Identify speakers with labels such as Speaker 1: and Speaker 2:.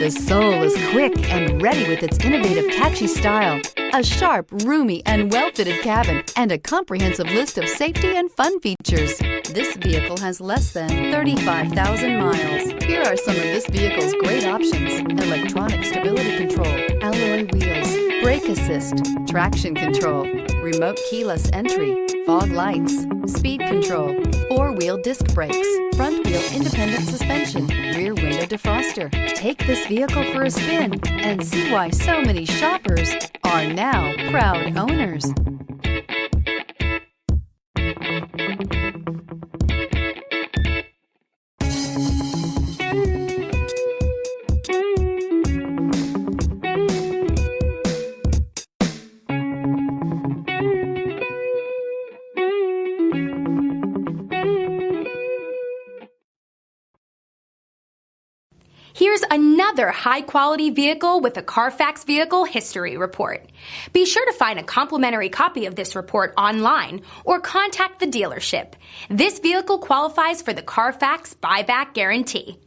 Speaker 1: The Soul is quick and ready with its innovative, catchy style, a sharp, roomy, and well-fitted cabin, and a comprehensive list of safety and fun features. This vehicle has less than 35,000 miles. Here are some of this vehicle's great options: electronic stability control, alloy wheels, brake assist, traction control, remote keyless entry, fog lights, speed control, four-wheel disc brakes, front-wheel independent suspension, rear window defroster. Take this vehicle for a spin and see why so many shoppers are now proud owners.
Speaker 2: Here's another high-quality vehicle with a Carfax Vehicle History Report. Be sure to find a complimentary copy of this report online or contact the dealership. This vehicle qualifies for the Carfax Buyback Guarantee.